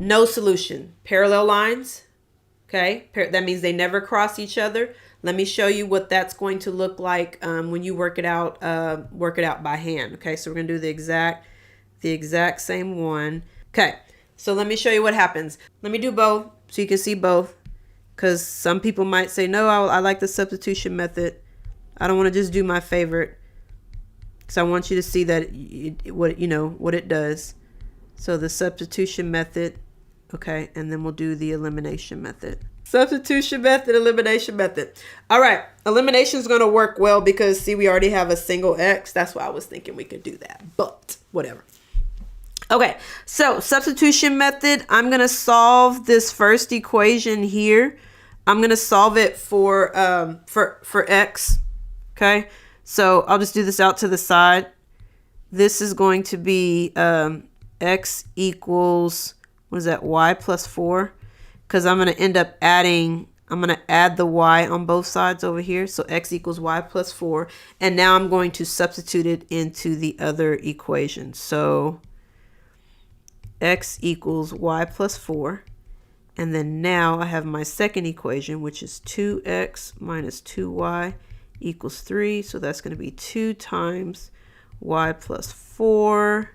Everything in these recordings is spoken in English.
no solution. Parallel lines, okay? That means they never cross each other. Let me show you what that's going to look like when you work it out by hand. Okay, so we're gonna do the exact same one. Okay, so let me show you what happens. Let me do both so you can see both, because some people might say, no, I like the substitution method. I don't want to just do my favorite, because I want you to see that what it does. So the substitution method, okay, and then we'll do the elimination method. Substitution method, elimination method. All right, elimination is going to work well because, see, we already have a single x. That's why I was thinking we could do that, but whatever. Okay, so substitution method, I'm going to solve this first equation here. I'm going to solve it for x, okay? So I'll just do this out to the side. This is going to be x equals, what is that, y plus 4? Because I'm going to end up adding, I'm going to add the y on both sides over here. So x equals y plus 4. And now I'm going to substitute it into the other equation. So x equals y plus 4. And then now I have my second equation, which is 2x minus 2y equals 3. So that's going to be 2 times y plus 4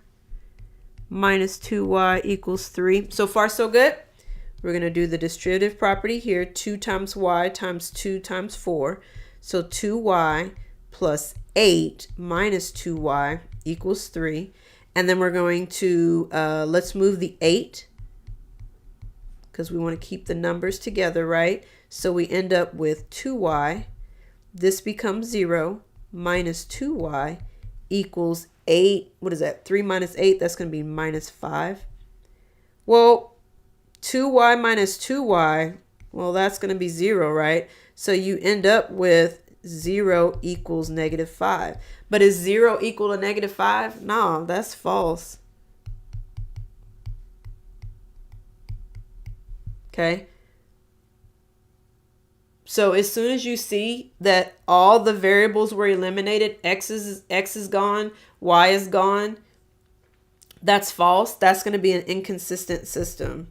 minus 2y equals 3. So far, so good. We're going to do the distributive property here. 2 times y times 2 times 4. So 2y plus 8 minus 2y equals 3. And then we're going to, let's move the 8, because we want to keep the numbers together, right? So we end up with 2y. This becomes 0 minus 2y equals 8. What is that? 3 minus 8, that's going to be minus 5. Well, 2y minus 2y, well, that's going to be 0, right? So you end up with 0 equals negative 5. But is 0 equal to negative 5? No, that's false. Okay. So as soon as you see that all the variables were eliminated, x is gone, y is gone, that's false. That's going to be an inconsistent system.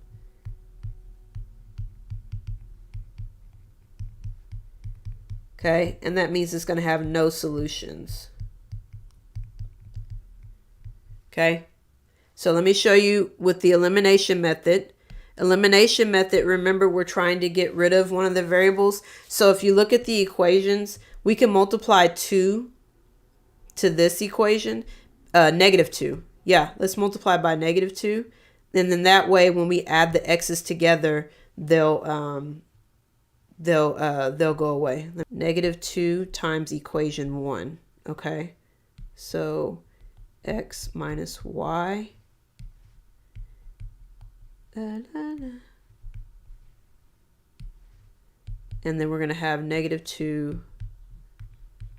Okay, and that means it's going to have no solutions. Okay, so let me show you with the elimination method. Elimination method, remember, we're trying to get rid of one of the variables. So if you look at the equations, we can multiply 2 to this equation, negative 2. Yeah, let's multiply by negative 2. And then that way, when we add the x's together, they'll go away. Negative 2 times equation 1. Okay, so x minus y. And then we're going to have negative 2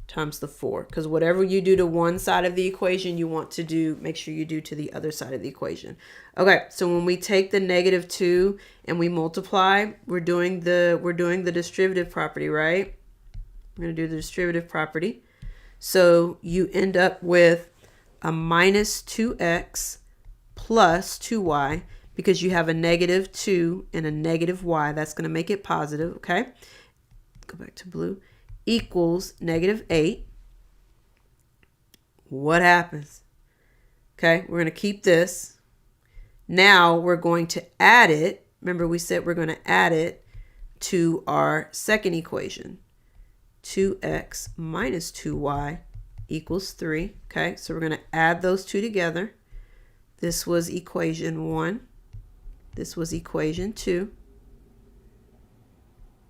times the 4. Because whatever you do to one side of the equation, you want to do, make sure you do to the other side of the equation. Okay, so when we take the negative 2 and we multiply, we're doing the distributive property, right? We're going to do the distributive property. So you end up with a minus 2x plus 2y, because you have a negative 2 and a negative y. That's going to make it positive, okay? Go back to blue. Equals negative 8. What happens? Okay, we're going to keep this. Now we're going to add it. Remember, we said we're going to add it to our second equation. 2x minus 2y equals 3. Okay, so we're going to add those two together. This was equation 1. This was equation 2.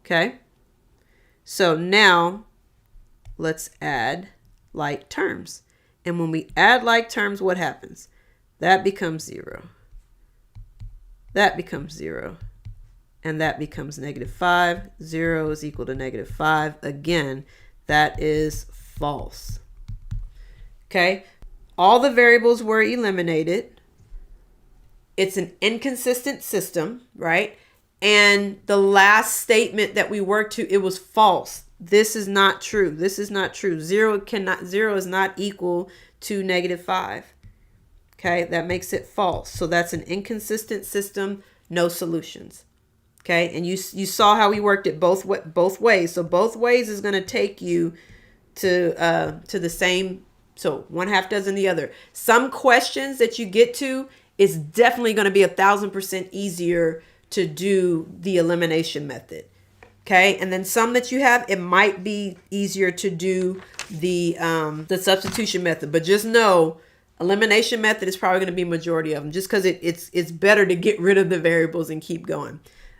Okay. So now let's add like terms. And when we add like terms, what happens? That becomes 0. That becomes 0. And that becomes negative 5. 0 is equal to negative 5. Again, that is false. Okay. All the variables were eliminated. It's an inconsistent system, right? And the last statement that we worked to, it was false. This is not true. This is not true. 0 is not equal to negative 5. Okay, that makes it false. So that's an inconsistent system. no solutions. Okay, and you saw how we worked it both ways. So both ways is going to take you to the same. So one half dozen the other. Some questions that you get to is definitely going to be 1,000% easier to do the elimination method. Okay, and then some that you have, it might be easier to do the substitution method. But just know, elimination method is probably going to be majority of them, just because it's better to get rid of the variables and keep going.